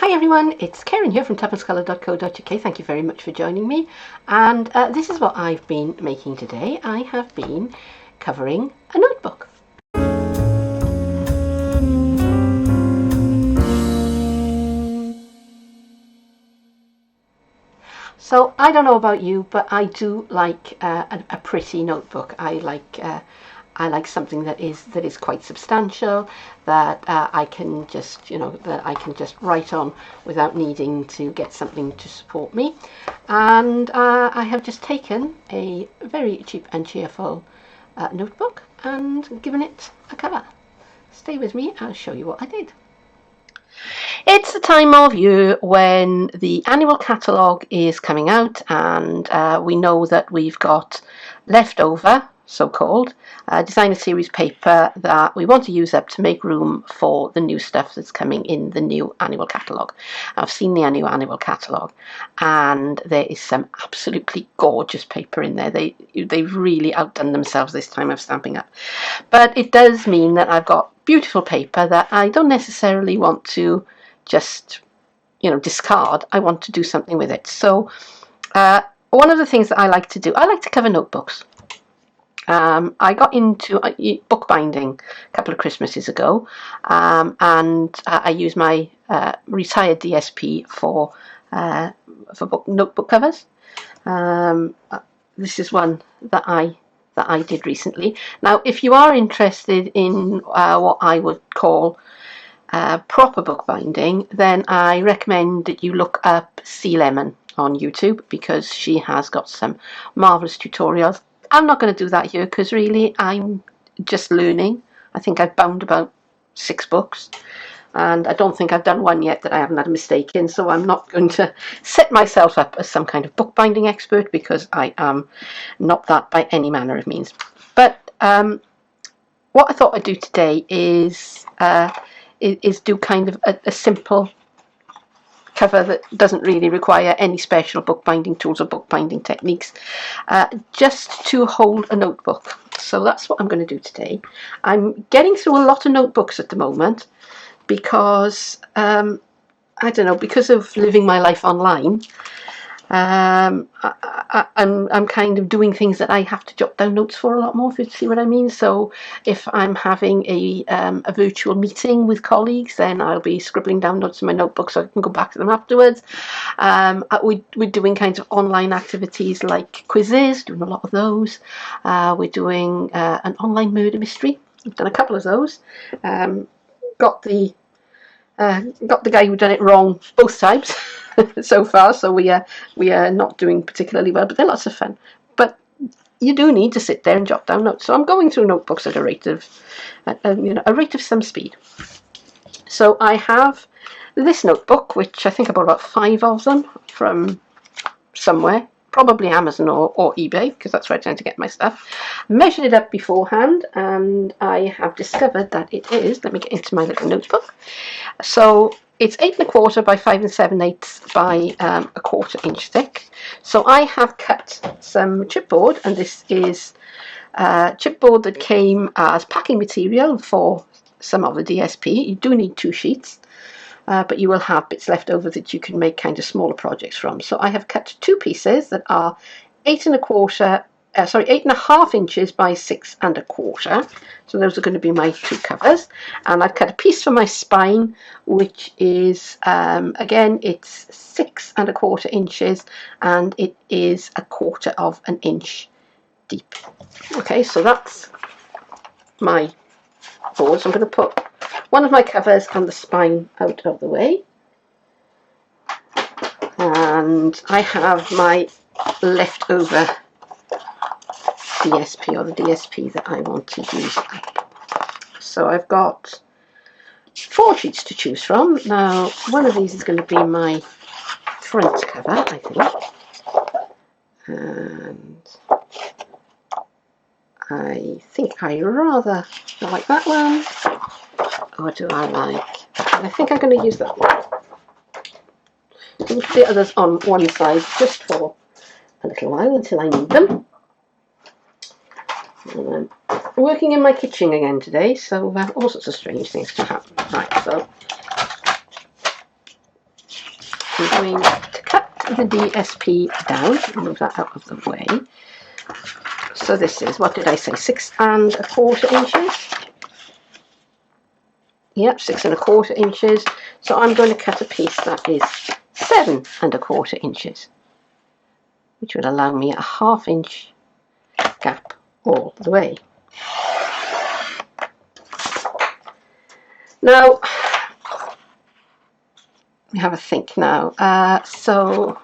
Hi everyone, it's Keren here from tuppencecolored.co.uk. Thank you very much for joining me. And this is what I've been making today. I have been covering a notebook. So I don't know about you, but I do like a pretty notebook. I like something that is quite substantial, that I can just write on without needing to get something to support me. And I have just taken a very cheap and cheerful notebook and given it a cover. Stay with me, I'll show you what I did. It's the time of year when the annual catalogue is coming out, and we know that we've got leftover, so-called, designer series paper that we want to use up to make room for the new stuff that's coming in the new annual catalogue. I've seen the annual catalogue, and there is some absolutely gorgeous paper in there. They've really outdone themselves this time of Stampin' Up. But it does mean that I've got beautiful paper that I don't necessarily want to just discard. I want to do something with it. So one of the things that I like to do, I like to cover notebooks. I got into bookbinding a couple of Christmases ago, and I used my retired DSP for notebook covers. This is one that I did recently. Now, if you are interested in what I would call proper bookbinding, then I recommend that you look up Sea Lemon on YouTube, because she has got some marvellous tutorials. I'm not going to do that here because really I'm just learning. I think I've bound about 6 books, and I don't think I've done one yet that I haven't had a mistake in, so I'm not going to set myself up as some kind of bookbinding expert, because I am not that by any manner of means. But what I thought I'd do today is do kind of a simple cover that doesn't really require any special bookbinding tools or bookbinding techniques, just to hold a notebook. So that's what I'm going to do today. I'm getting through a lot of notebooks at the moment because I don't know, because of living my life online. I'm kind of doing things that I have to jot down notes for a lot more, if you see what I mean. So if I'm having a virtual meeting with colleagues, then I'll be scribbling down notes in my notebook so I can go back to them afterwards. We're doing kinds of online activities like quizzes, doing a lot of those. We're doing an online murder mystery. I've done a couple of those. Got the guy who done it wrong both times so far, so we are not doing particularly well, but they're lots of fun. But you do need to sit there and jot down notes. So I'm going through notebooks at a rate of some speed. So I have this notebook, which I think I bought about 5 of them from somewhere, probably Amazon or eBay, because that's where I tend to get my stuff. Measured it up beforehand, and I have discovered that it is, let me get into my little notebook. So it's 8 1/4 by 5 7/8 by 1/4 inch thick. So I have cut some chipboard, and this is chipboard that came as packing material for some of the DSP. You do need 2 sheets. But you will have bits left over that you can make kind of smaller projects from. So I have cut 2 pieces that are 8 1/2 inches by 6 1/4. So those are going to be my 2 covers. And I've cut a piece for my spine, which is, again, it's 6 1/4 inches, and it is 1/4 of an inch deep. Okay, so that's my board. So I'm going to put one of my covers and the spine out of the way, and I have my leftover DSP, or the DSP that I want to use up. So I've got 4 sheets to choose from. Now, one of these is going to be my front cover, I think, and I think I rather like that one. Or do I like? I think I'm going to use that one. Put the others on one side just for a little while until I need them. And I'm working in my kitchen again today, so all sorts of strange things can happen. Right, so I'm going to cut the DSP down, move that out of the way. So this is, what did I say, 6 1/4 inches? Yep, 6 1/4 inches. So I'm going to cut a piece that is 7 1/4 inches, which would allow me a 1/2 inch gap all the way. Now, we have a think now. So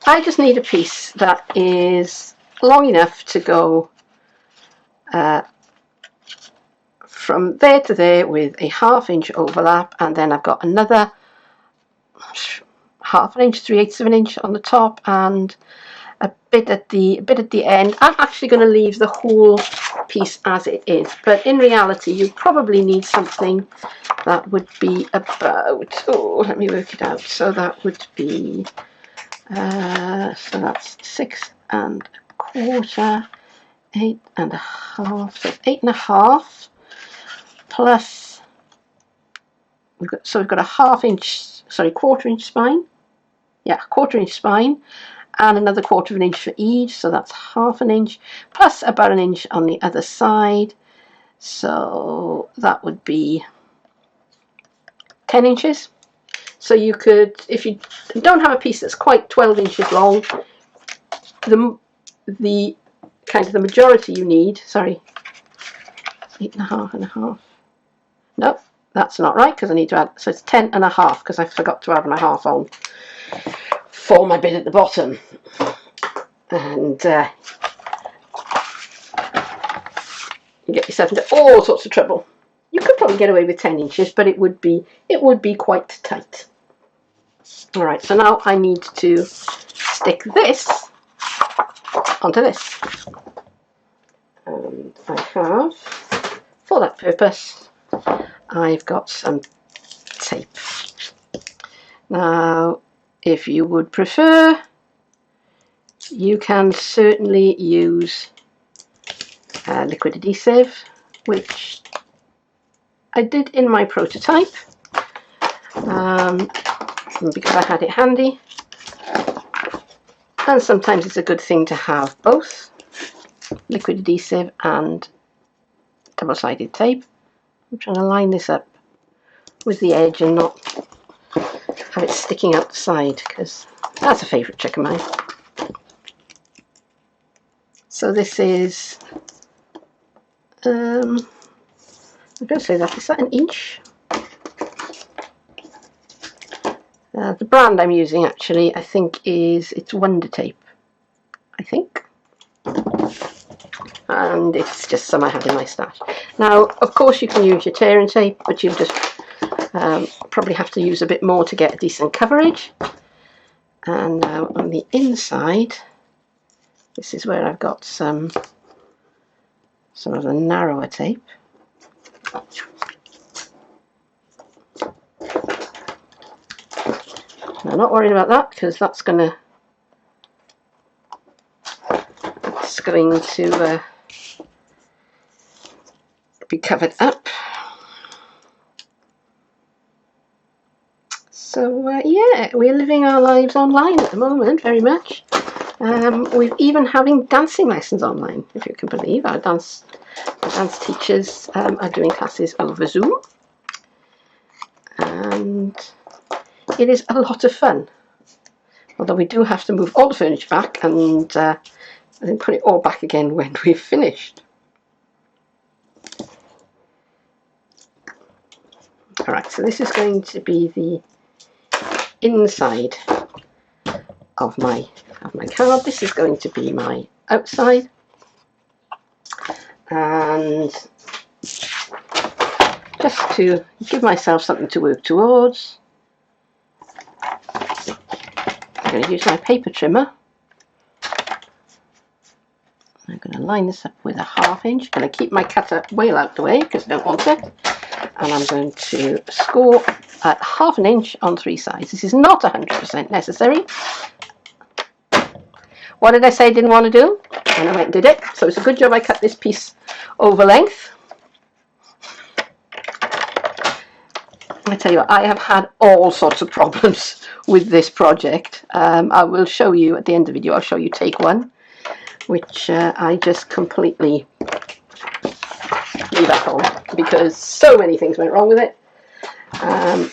I just need a piece that is long enough to go from there to there with a 1/2 inch overlap, and then I've got another 1/2 inch, 3/8 of an inch on the top, and a bit at the end. I'm actually going to leave the whole piece as it is, but in reality you probably need something that would be about, oh, let me work it out. So that would be so that's 6 1/4, 8 1/2, so 8 1/2 plus, we've got a 1/2 inch, sorry, 1/4 inch spine. Yeah, 1/4 inch spine, and another 1/4 of an inch for each, so that's 1/2 an inch, plus about an inch on the other side, so that would be 10 inches. So you could, if you don't have a piece that's quite 12 inches long, the kind of the majority you need, sorry, 8 1/2 and a half. No, that's not right, because I need to add, so it's 10 1/2, because I forgot to add my 1/2 on for my bit at the bottom. And you get yourself into all sorts of trouble. You could probably get away with 10 inches, but it would be quite tight. All right, so now I need to stick this onto this, and I have, for that purpose, I've got some tape. Now, if you would prefer, you can certainly use liquid adhesive, which I did in my prototype because I had it handy, and sometimes it's a good thing to have both liquid adhesive and double-sided tape. I'm trying to line this up with the edge and not have it sticking out the side, because that's a favourite trick of mine. So this is, I'm going to say that, is that an inch? The brand I'm using actually, I think it's Wonder Tape, I think. And it's just some I had in my stash. Now, of course you can use your tearing tape, but you'll just probably have to use a bit more to get a decent coverage. And now on the inside, this is where I've got some of the narrower tape. I'm not worried about that, because that's going to be covered up. So yeah, we're living our lives online at the moment, very much. We're even having dancing lessons online, if you can believe. Our dance teachers are doing classes over Zoom, and it is a lot of fun. Although we do have to move all the furniture back and then put it all back again when we've finished. Alright, so this is going to be the inside of my card. This is going to be my outside, and just to give myself something to work towards, I'm going to use my paper trimmer. I'm going to line this up with a 1/2 inch. I'm going to keep my cutter way out the way because I don't want it. And I'm going to score at 1/2 inch on 3 sides. This is not 100% necessary. What did I say I didn't want to do? And I went and did it. So it's a good job I cut this piece over length. I tell you what, I have had all sorts of problems with this project. I will show you at the end of the video. I'll show you take one, which I just completely leave at home because so many things went wrong with it. And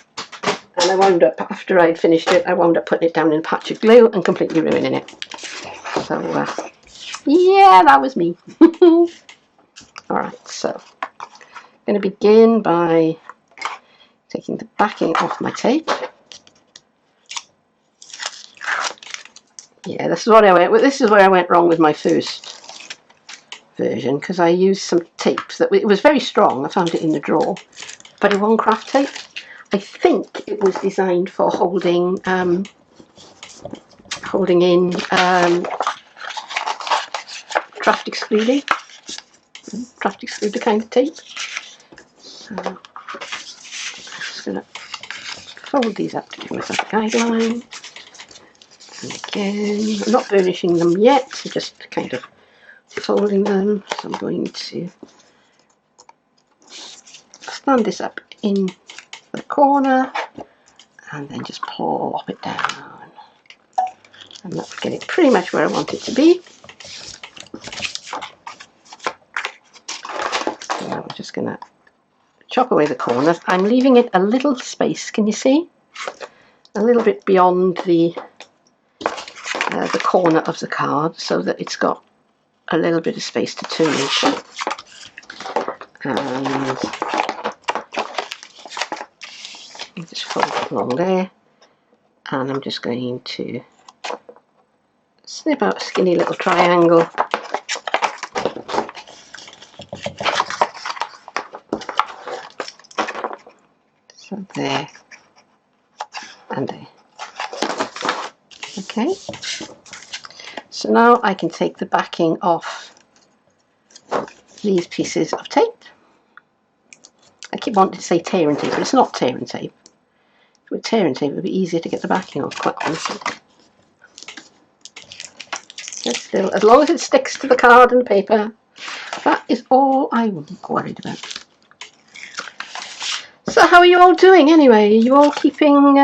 I wound up, after I'd finished it, I wound up putting it down in a patch of glue and completely ruining it. So yeah, that was me. Alright, so I'm going to begin by taking the backing off my tape. Yeah, this is what I went with. This is where I went wrong with my first version, because I used some tape that it was very strong. I found it in the drawer, but it wasn't craft tape. I think it was designed for holding in draft excluder kind of tape. So I'm just going to fold these up to give myself a guideline. And again, I'm not burnishing them yet, so just kind of folding them. So I'm going to stand this up in the corner and then just plop it down. And that'll get it pretty much where I want it to be. So now I'm just going to chop away the corners. I'm leaving it a little space, can you see? A little bit beyond the corner of the card, so that it's got a little bit of space to turn into. And I'll just fold it along there, and I'm just going to snip out a skinny little triangle. So there and there. Okay. So now I can take the backing off these pieces of tape. I keep wanting to say tear and tape, but it's not tear and tape. With tear and tape, it would be easier to get the backing off, quite honestly. But still, as long as it sticks to the card and the paper, that is all I'm worried about. So how are you all doing anyway? Are you all keeping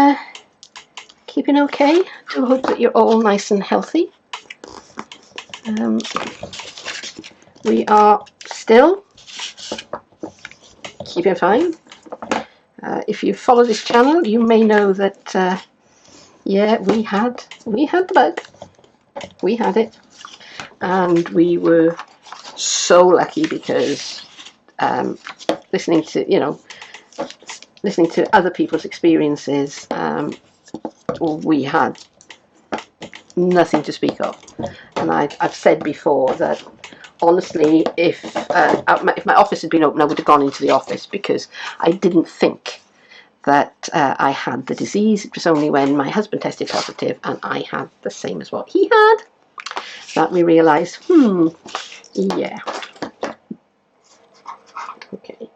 okay? I do hope that you're all nice and healthy. We are still keeping fine. If you follow this channel, you may know that yeah, we had the bug. We had it, and we were so lucky because listening to other people's experiences, we had nothing to speak of. And I've said before that honestly, if my office had been open, I would have gone into the office, because I didn't think that I had the disease. It was only when my husband tested positive and I had the same as what he had that we realised, yeah. Okay.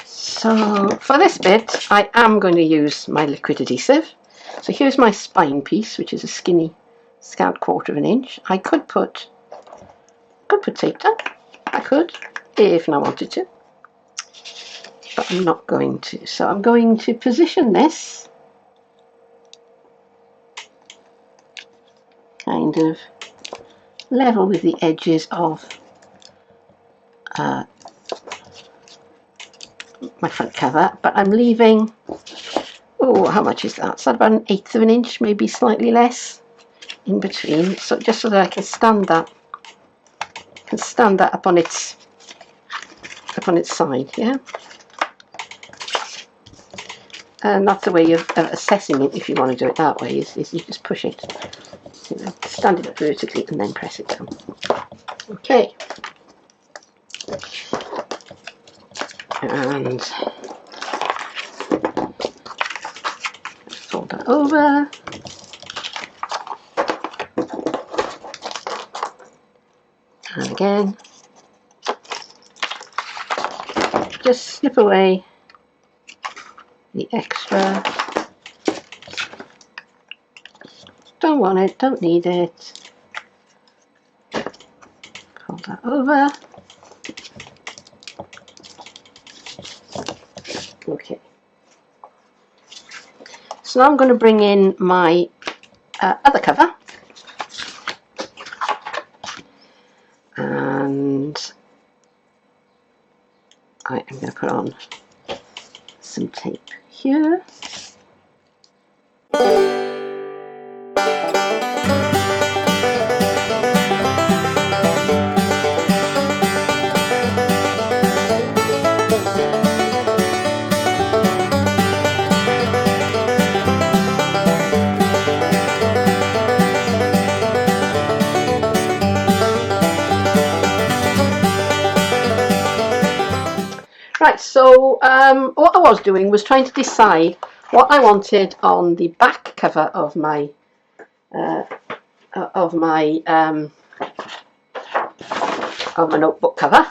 So for this bit, I am going to use my liquid adhesive. So here's my spine piece, which is a skinny, scant 1/4 of an inch. I could put tape down. I could, if I wanted to, but I'm not going to. So I'm going to position this kind of level with the edges of my front cover, but I'm leaving, oh, how much is that? So about 1/8 of an inch, maybe slightly less in between, so just so that I can stand that up on its side, yeah. And that's the way of assessing it. If you want to do it that way, is you just push it, you know, stand it up vertically and then press it down. Okay. And fold that over. And again, just snip away the extra. Don't want it, don't need it. Fold that over. Okay. So now I'm going to bring in my other cover, and I am going to put on some tape here. Right, so what I was doing was trying to decide what I wanted on the back cover of my notebook cover,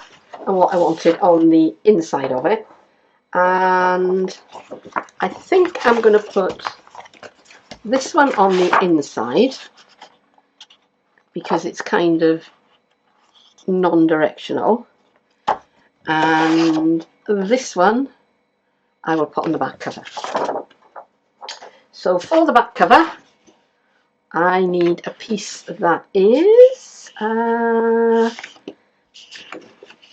and what I wanted on the inside of it. And I think I'm going to put this one on the inside because it's kind of non-directional, and this one I will put on the back cover. So for the back cover, I need a piece that is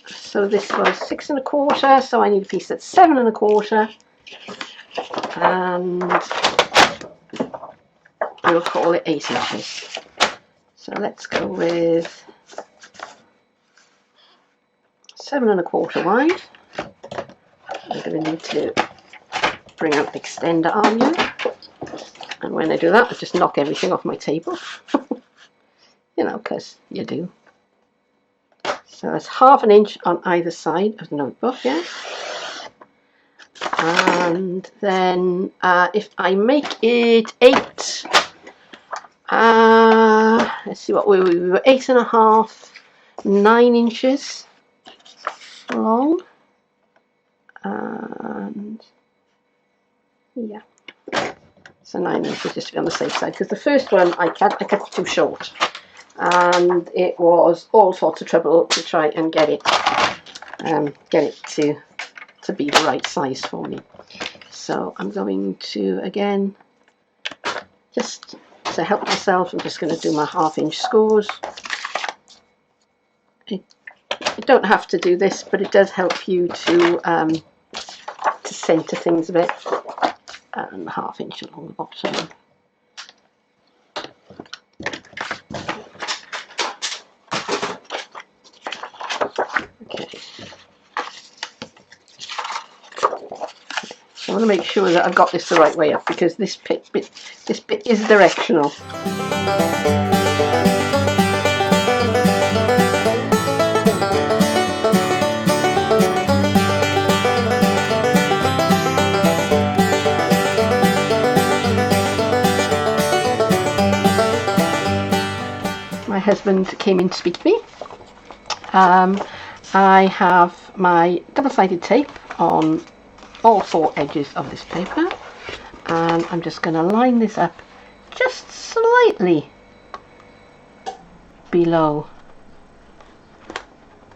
so this was 6 1/4, so I need a piece that's 7 1/4, and we'll call it 8 inches. So let's go with 7 1/4 wide. I'm going to need to bring out the extender arm here, and when I do that, I just knock everything off my table. You know, because you do. So that's 1/2 inch on either side of the notebook, yeah. And then if I make it 8, let's see what we were 8 1/2, 9 inches long, and yeah, so 9 inches just to be on the safe side, because the first one I cut too short, and it was all sorts of trouble to try and get it to be the right size for me. So I'm going to, again, just to help myself, I'm just going to do my 1/2 inch scores. You don't have to do this, but it does help you to centre things a bit. And 1/2 inch along the bottom. Okay. So I want to make sure that I've got this the right way up, because this bit is directional. My husband came in to speak to me. I have my double-sided tape on all 4 edges of this paper, and I'm just going to line this up just slightly below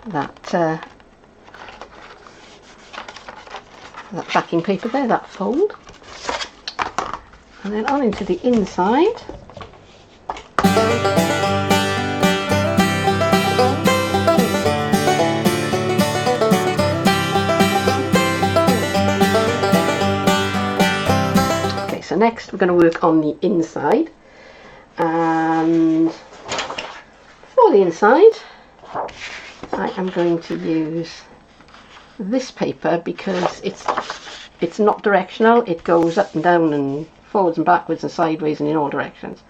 that backing paper there, that fold, and then on into the inside. So next we're going to work on the inside, and for the inside I am going to use this paper because it's not directional, it goes up and down and forwards and backwards and sideways and in all directions.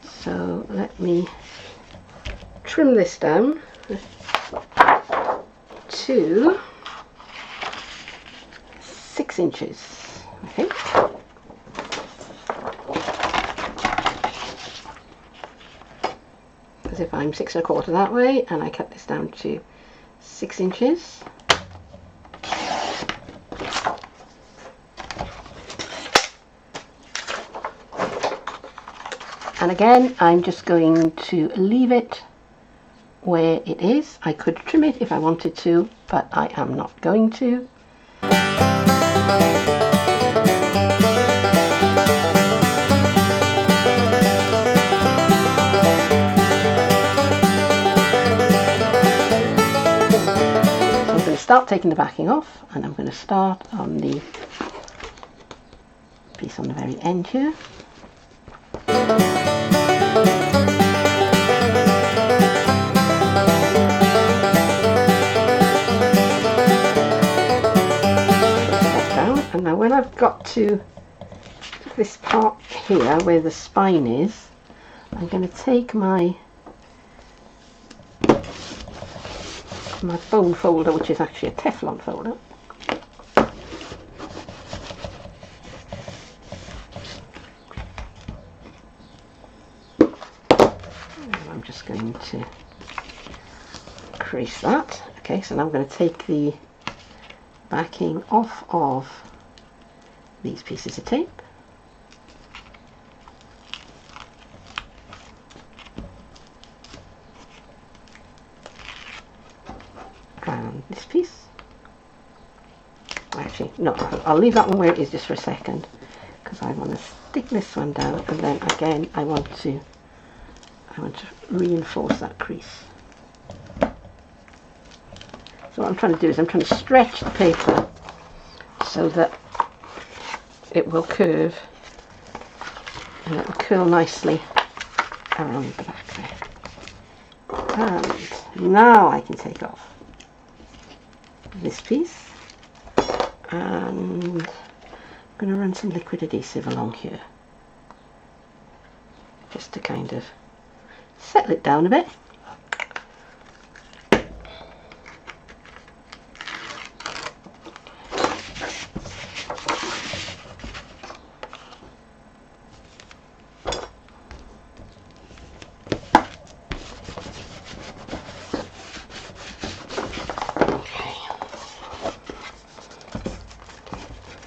So let me trim this down to 6 inches. Okay. If I'm 6 1/4 that way, and I cut this down to 6 inches. And again, I'm just going to leave it where it is. I could trim it if I wanted to, but I am not going to. start taking the backing off, and I'm going to start on the piece on the very end here. Down, and now when I've got to this part here where the spine is, I'm going to take my bone folder, which is actually a Teflon folder, and I'm just going to crease that. Okay, so now I'm going to take the backing off of these pieces of tape. And this piece. Actually, no, I'll leave that one where it is just for a second, because I want to stick this one down, and then again I want to reinforce that crease. So what I'm trying to do is I'm trying to stretch the paper so that it will curve, and it will curl nicely around the back there. And now I can take off this piece, and I'm going to run some liquid adhesive along here just to kind of settle it down a bit.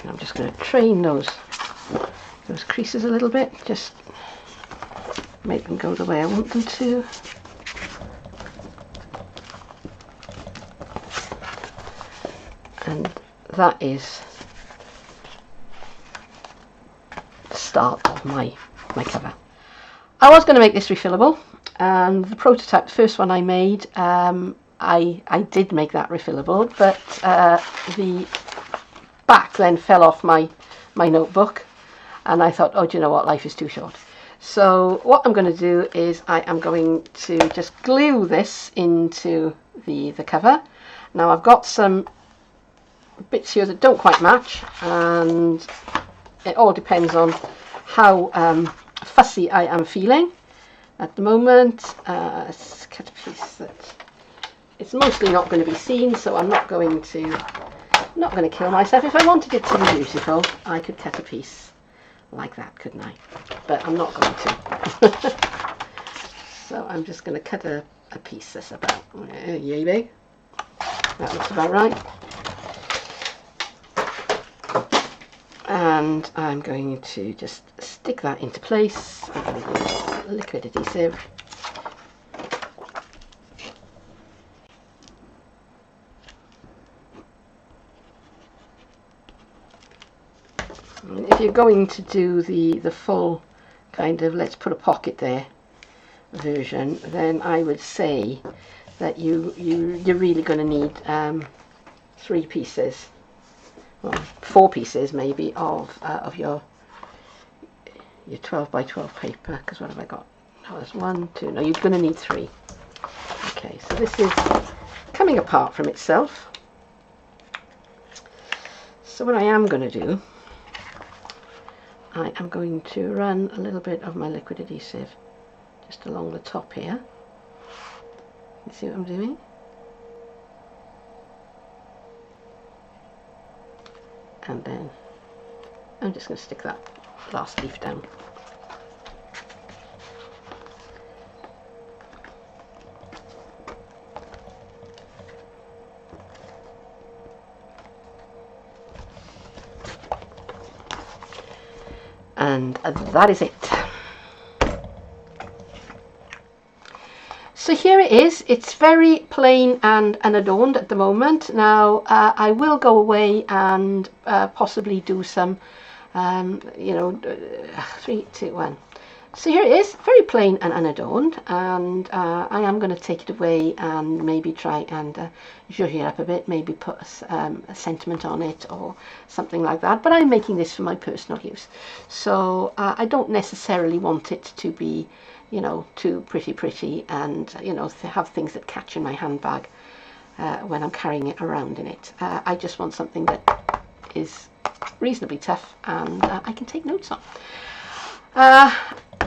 I'm just going to train those creases a little bit, just make them go the way I want them to. And that is the start of my cover. I was going to make this refillable, and the prototype, the first one I made, I did make that refillable, but the back then fell off my notebook, and I thought, oh, do you know what, life is too short. So what I'm going to do is I am going to just glue this into the cover. Now I've got some bits here that don't quite match, and it all depends on how fussy I am feeling at the moment. Let's cut a piece that it's mostly not going to be seen, so I'm not going to kill myself. If I wanted it to be beautiful, I could cut a piece like that, couldn't I? But I'm not going to. So I'm just going to cut a piece that's about yay big. That looks about right. And I'm going to just stick that into place. I'm going to use liquid adhesive. If you're going to do the full kind of let's put a pocket there version, then I would say that you're really going to need 3 pieces, well 4 pieces maybe of your 12 by 12 paper, because what have I got? Oh, there's 1, 2, no, you're going to need 3. Okay, so this is coming apart from itself. So what I am going to do, I am going to run a little bit of my liquid adhesive just along the top here. You see what I'm doing? And then I'm just going to stick that last leaf down. And that is it. So here it is. It's very plain and unadorned at the moment. Now I will go away and possibly do some, 3, 2, 1. So here it is, very plain and unadorned, and I am going to take it away and maybe try and zhuzh it up a bit, maybe put a sentiment on it or something like that, but I'm making this for my personal use. So I don't necessarily want it to be, you know, too pretty and, you know, to have things that catch in my handbag when I'm carrying it around in it. I just want something that is reasonably tough and I can take notes on.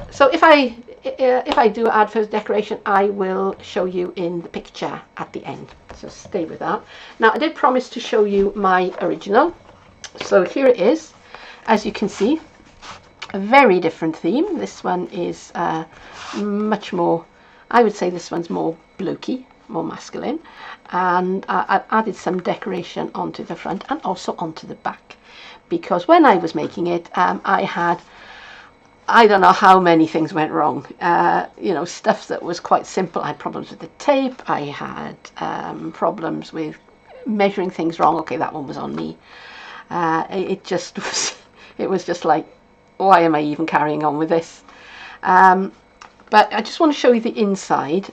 So if I do add further decoration, I will show you in the picture at the end. So stay with that. Now I did promise to show you my original. So here it is. As you can see, a very different theme. This one is much more, I would say this one's more blokey, more masculine. And I've added some decoration onto the front and also onto the back. Because when I was making it, I don't know how many things went wrong. You know, stuff that was quite simple. I had problems with the tape. I had problems with measuring things wrong. Okay, that one was on me. It just was, it was just like, why am I even carrying on with this? But I just want to show you the inside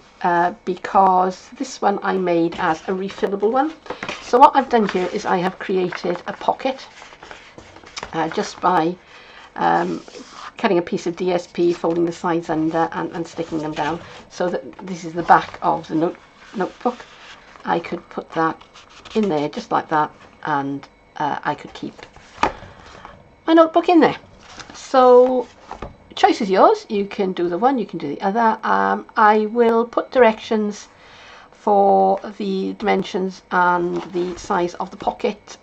because this one I made as a refillable one. So what I've done here is I have created a pocket just by cutting a piece of DSP, folding the sides under and sticking them down, so that this is the back of the notebook. I could put that in there just like that, and I could keep my notebook in there. So choice is yours. You can do the one, you can do the other. I will put directions for the dimensions and the size of the pocket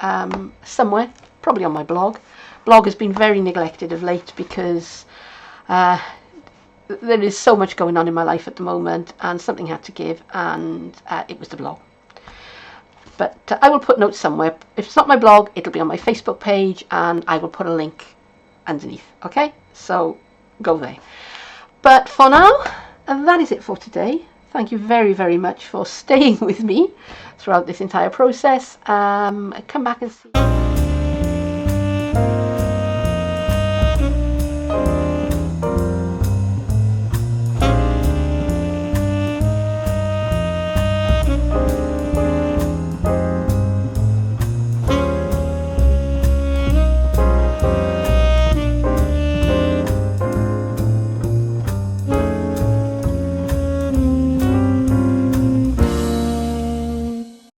somewhere, probably on my blog. Blog has been very neglected of late because there is so much going on in my life at the moment and something had to give, and it was the blog. But I will put notes somewhere. If it's not my blog, it'll be on my Facebook page and I will put a link underneath. Okay, so go there. But for now, that is it for today. Thank you very, very much for staying with me throughout this entire process. Come back and see.